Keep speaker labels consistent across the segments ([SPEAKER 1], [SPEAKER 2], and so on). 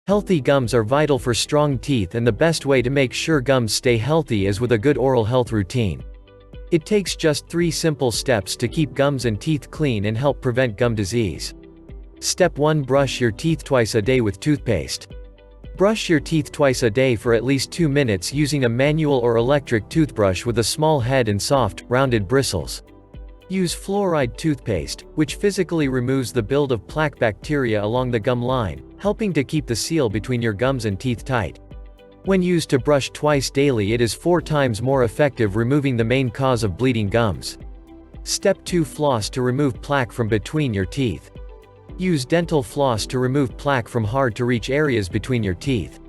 [SPEAKER 1] Healthy gums are vital for strong teeth, and the best way to make sure gums stay healthy is with a good oral health routine. It takes just 3 simple steps to keep gums and teeth clean and help prevent gum disease. Step 1. Brush your teeth twice a day with toothpaste. Brush your teeth twice a day for at least 2 minutes using a manual or electric toothbrush with a small head and soft, rounded bristles. Use fluoride toothpaste, which physically removes the build of plaque bacteria along the gum line, helping to keep the seal between your gums and teeth tight. When used to brush twice daily, it is 4 times more effective, removing the main cause of bleeding gums. Step 2. Floss to remove plaque from between your teeth. Use dental floss to remove plaque from hard-to-reach areas between your teeth.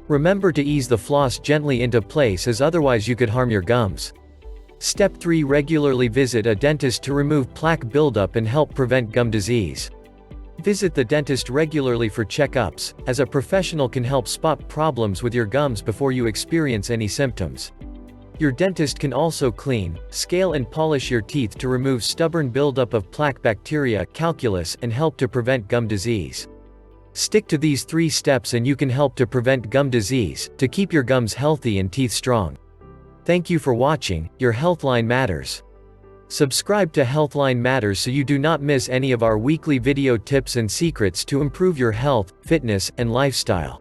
[SPEAKER 1] Remember to ease the floss gently into place, as otherwise you could harm your gums. Step 3. Regularly visit a dentist to remove plaque buildup and help prevent gum disease. Visit the dentist regularly for checkups, as a professional can help spot problems with your gums before you experience any symptoms. Your dentist can also clean, scale and polish your teeth to remove stubborn buildup of plaque bacteria, calculus, and help to prevent gum disease. Stick to these 3 steps and you can help to prevent gum disease, to keep your gums healthy and teeth strong. Thank you for watching. Your Healthline Matters. Subscribe to Healthline Matters so you do not miss any of our weekly video tips and secrets to improve your health, fitness, and lifestyle.